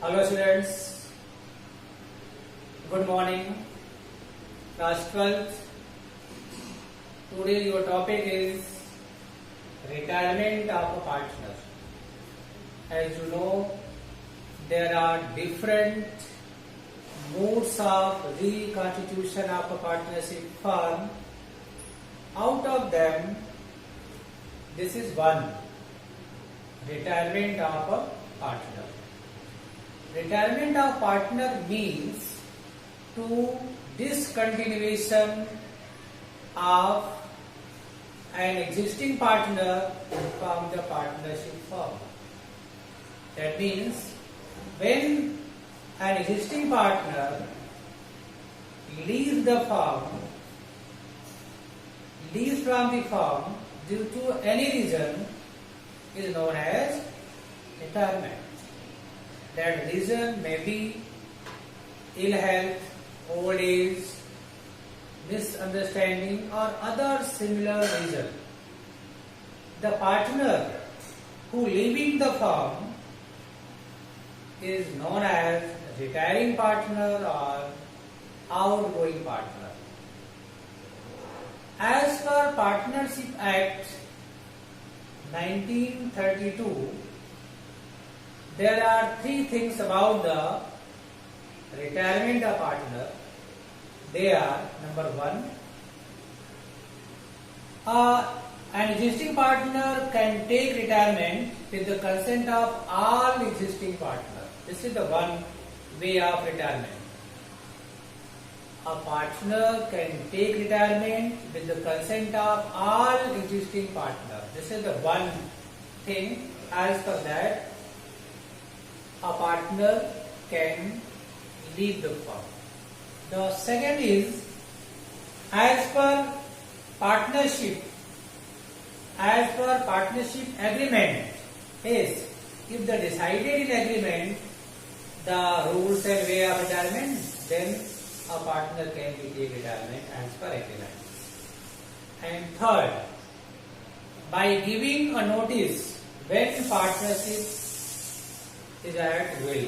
Hello students, good morning, class 12th. Today your topic is retirement of a partner. As you know, there are different modes of reconstitution of a partnership firm. Out of them, this is one, retirement of a partner. Retirement of partner means to discontinuation of an existing partner from the partnership firm. That means when an existing partner leaves from the firm due to any reason is known as retirement. That reason may be ill health, old age, misunderstanding or other similar reason. The partner who leaving the firm is known as retiring partner or outgoing partner. As per Partnership Act 1932, there are three things about the retirement of partner. They are, number one, an existing partner can take retirement with the consent of all existing partners. This is the one way of retirement. A partner can take retirement with the consent of all existing partners. This is the one thing. As per that, a partner can leave the firm. The second is, as per partnership agreement, is if the decided in agreement the rules and way of retirement, then a partner can be take retirement as per agreement. And third, by giving a notice when partnership is at will.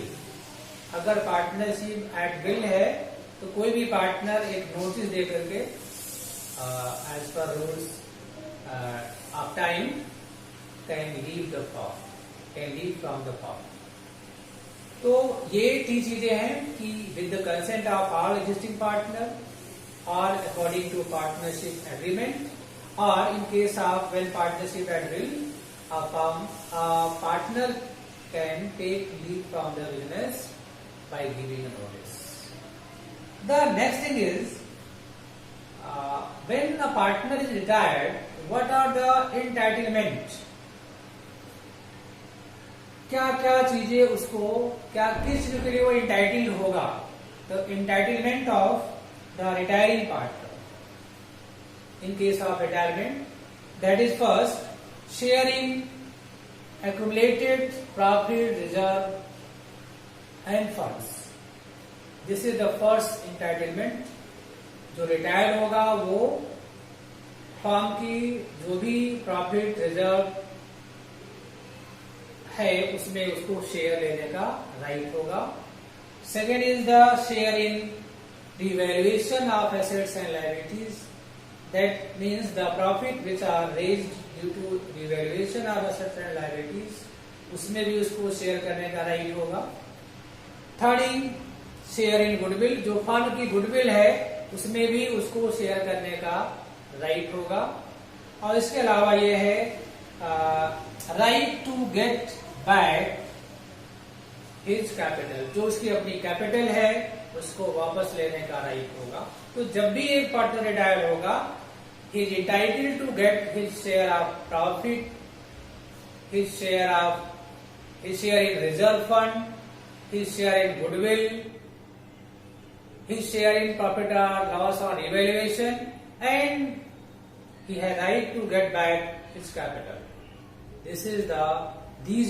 अगर partnership at will है तो कोई भी partner एक notice दे करके as per rules of time can leave from the firm. तो ये तीन चीजें हैं कि with the consent of all existing partner और अकॉर्डिंग टू पार्टनरशिप एग्रीमेंट, और in case of when partnership at will, partner can take leave from the business by giving a notice. The next thing is, when a partner is retired, what are the entitlement? क्या क्या चीजें उसको, क्या किस चीज के लिए वो इंटाइटल्ड होगा? The entitlement of the retiring partner in case of retirement, that is first, sharing accumulated profit reserve and funds. This is the first entitlement. जो रिटायर होगा वो फर्म की जो भी प्रॉफिट रिजर्व है उसमें उसको शेयर लेने का राइट होगा. Second is the share in revaluation of assets and liabilities. That means the profit which are raised due to revaluation of assets and liabilities, उसमें भी उसको शेयर करने का राइट होगा. Third is share in goodwill. जो firm की goodwill है उसमें भी उसको शेयर करने का राइट होगा. और इसके अलावा ये है right to get back his capital. जो उसकी अपनी कैपिटल है उसको वापस लेने का राइट होगा. तो जब भी एक पार्टनर रिटायर होगा, he is entitled to get his share of profit, his share in reserve fund, his share in goodwill, his share in profit or loss on evaluation, and he has right to get back his capital. These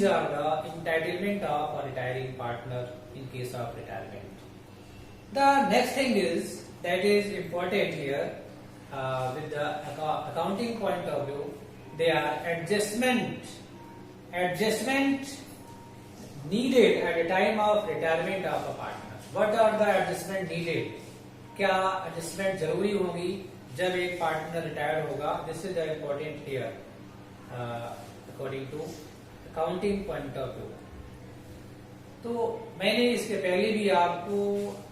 are the entitlement of a retiring partner in case of retirement. The next thing is, that is important here, with the accounting point of view, they are adjustment needed at the time of retirement of a partner. What are the adjustment needed? क्या adjustment जरूरी होगी जब एक partner retired होगा? This is the important here according to accounting point of view. तो मैंने इसके पहले भी आपको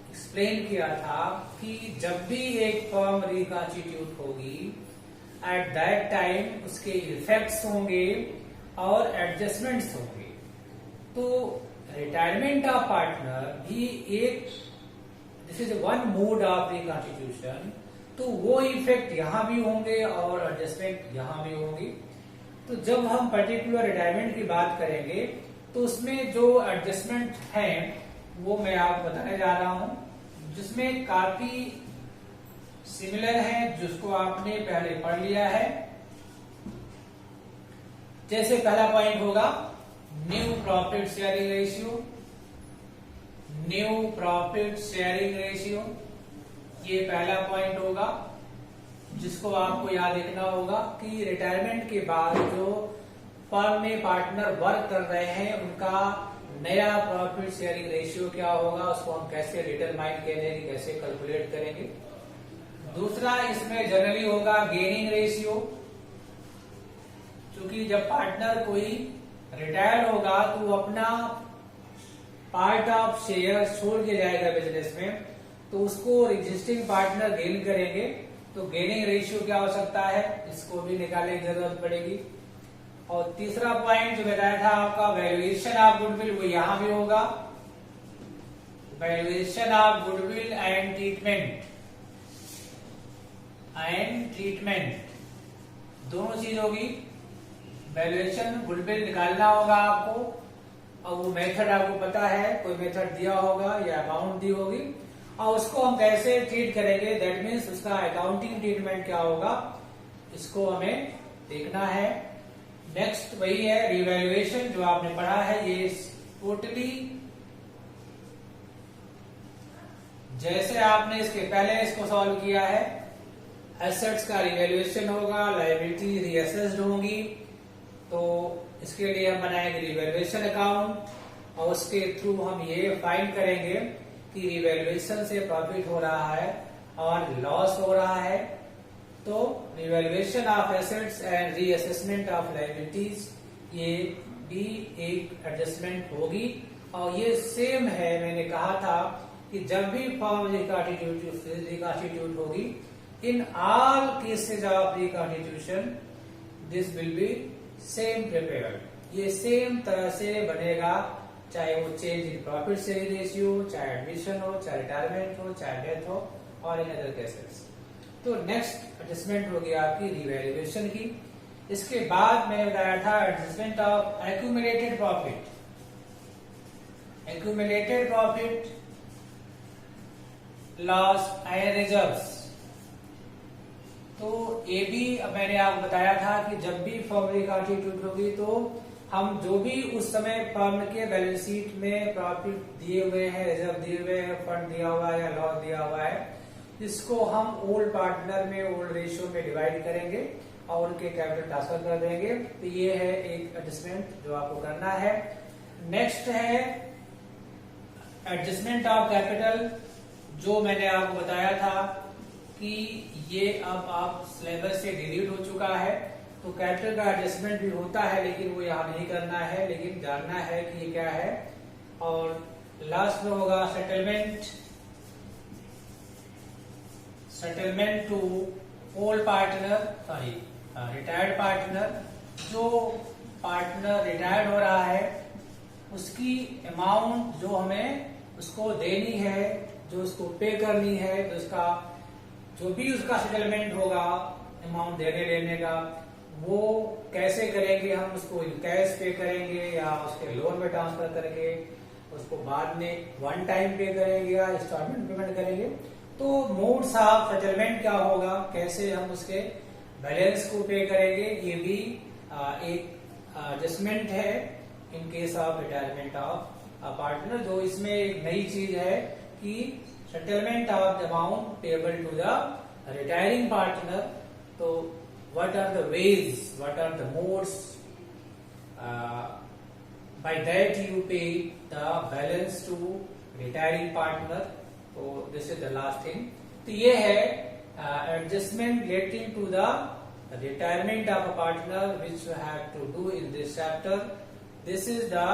एक्सप्लेन किया था कि जब भी एक फर्म रिकॉन्स्टिट्यूट होगी एट दैट टाइम उसके इफेक्ट्स होंगे और एडजस्टमेंट्स होंगे. तो रिटायरमेंट ऑफ पार्टनर भी एक, this is one mod of reconstitution. तो वो इफेक्ट यहां भी होंगे और एडजस्टमेंट यहां भी होंगी. तो जब हम पर्टिकुलर रिटायरमेंट की बात करेंगे तो उसमें जो एडजस्टमेंट हैं वो मैं आपको बताने जा रहा हूं, जिसमें काफी सिमिलर है, जिसको आपने पहले पढ़ लिया है. जैसे पहला पॉइंट होगा new profit sharing ratio. New profit sharing ratio ये पहला पॉइंट होगा, जिसको आपको याद रखना होगा कि रिटायरमेंट के बाद जो फर्म में पार्टनर वर्क कर रहे हैं उनका नया प्रॉफिट शेयरिंग रेशियो क्या होगा, उसको हम कैसे डिटरमाइन करेंगे, कैसे कैलकुलेट करेंगे. दूसरा इसमें जनरली होगा गेनिंग रेशियो. क्योंकि जब पार्टनर कोई रिटायर्ड होगा तो वो अपना पार्ट ऑफ शेयर छोड़ के जाएगा बिजनेस में, तो उसको एग्जिस्टिंग पार्टनर गेन करेंगे. तो गेनिंग रेशियो क्या हो सकता है, इसको भी निकालने की जरूरत पड़ेगी. और तीसरा पॉइंट जो बताया था आपका वैल्यूएशन ऑफ गुडविल, वो यहां भी होगा. Valuation of goodwill and treatment दोनों चीज होगी. वैल्यूएशन गुडविल निकालना होगा आपको, और वो मेथड आपको पता है, कोई मेथड दिया होगा या अमाउंट दी होगी, और उसको हम कैसे ट्रीट करेंगे, दैट मीन्स उसका अकाउंटिंग ट्रीटमेंट क्या होगा, इसको हमें देखना है. नेक्स्ट वही है रिवैल्यूएशन जो आपने पढ़ा है. ये टोटली जैसे आपने इसके पहले इसको सॉल्व किया है, एसेट्स का रिवैल्यूएशन होगा, लायबिलिटी रीअसेस्ड होंगी. तो इसके लिए हम बनाएंगे रिवैल्यूएशन अकाउंट, और उसके थ्रू हम ये फाइंड करेंगे कि रिवैल्यूएशन से प्रॉफिट हो रहा है और लॉस हो रहा है. तो revaluation of assets and reassessment of liabilities ये भी एक एडजस्टमेंट होगी. और ये सेम है, मैंने कहा था कि जब भी फर्म रिकॉन्स्टिट्यूट होगी, in all cases of reconstitution this will be same prepared. ये सेम तरह से बनेगा, चाहे वो change in profit sharing ratio, चाहे एडमिशन हो, चाहे रिटायरमेंट हो, चाहे डेथ हो, और इन अदर केसेस. तो नेक्स्ट एडजस्टमेंट हो गया आपकी रिवैल्यूएशन की. इसके बाद मैंने बताया था adjustment of accumulated profit. Accumulated profit, loss and reserves. तो ये भी मैंने आपको बताया था कि जब भी फर्म रिकॉन्स्टिट्यूट होगी तो हम जो भी उस समय फर्म के बैलेंस शीट में प्रॉफिट दिए हुए हैं, रिजर्व दिए हुए हैं, फंड दिया हुआ है या लॉस दिया हुआ है, इसको हम ओल्ड पार्टनर में ओल्ड रेशियो में डिवाइड करेंगे और उनके कैपिटल ट्रांसफर कर देंगे. तो ये है एक एडजस्टमेंट जो आपको करना है. नेक्स्ट है एडजस्टमेंट ऑफ कैपिटल, जो मैंने आपको बताया था कि ये अब आप सिलेबस से डिलीट हो चुका है. तो कैपिटल का एडजस्टमेंट भी होता है, लेकिन वो यहाँ नहीं करना है, लेकिन जानना है कि ये क्या है. और लास्ट में होगा settlement to old partner, sorry retired partner. जो पार्टनर रिटायर्ड हो रहा है उसकी अमाउंट जो हमें उसको देनी है, जो उसको पे करनी है, तो उसका जो भी उसका सेटलमेंट होगा अमाउंट देने लेने का, वो कैसे करेंगे, हम उसको कैश पे करेंगे या उसके लोन में ट्रांसफर करके उसको बाद में वन टाइम पे करेंगे या इंस्टॉलमेंट पेमेंट करेंगे. तो मोड्स ऑफ सेटलमेंट क्या होगा, कैसे हम उसके बैलेंस को पे करेंगे, ये भी एक एडजस्टमेंट है in case of retirement of partner. जो इसमें एक नई चीज है कि settlement of the amount payable to the retiring partner. तो what are the ways, what are the modes by that you pay the balance to retiring partner. So this is the last thing. तो ये है adjustment relating to the retirement of a partner which you have to do in this chapter. This is the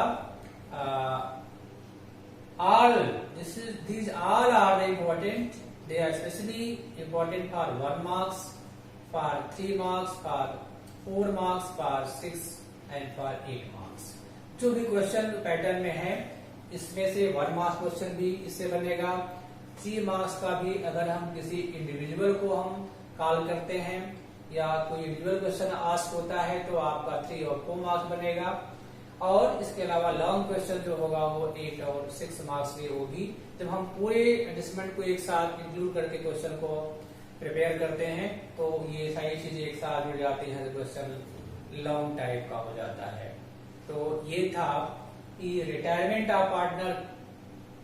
these all are the important. They are especially important for 1 marks, for 3 marks, for 4 marks, for 6 and for 8 marks. जो भी question pattern में है इसमें से 1 marks question भी इससे बनेगा, 3 marks का भी अगर हम किसी इंडिविजुअल को हम कॉल करते हैं या कोई इंडिविजुअल क्वेश्चन आस्क होता है तो आपका 3 और 4 मार्क्स बनेगा, और इसके अलावा लॉन्ग क्वेश्चन जो होगा वो 8 और 6 मार्क्स की होगी। जब हम पूरे एडजस्टमेंट को एक साथ इंक्लूड करके क्वेश्चन को प्रिपेयर करते हैं तो ये सारी चीजें एक साथ जुड़ जाती हैं, क्वेश्चन लॉन्ग टाइप का हो जाता है। तो ये था कि रिटायरमेंट ऑफ पार्टनर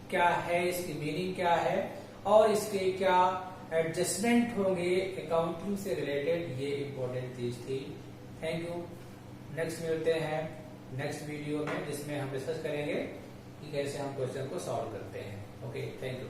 क्या है, इसकी मीनिंग क्या है और इसके क्या एडजस्टमेंट होंगे अकाउंटिंग से रिलेटेड, ये इंपॉर्टेंट चीज थी। Thank you. नेक्स्ट मिलते हैं नेक्स्ट वीडियो में जिसमें हम डिस्कस करेंगे कि कैसे हम क्वेश्चन को सॉल्व करते हैं। Okay, thank you.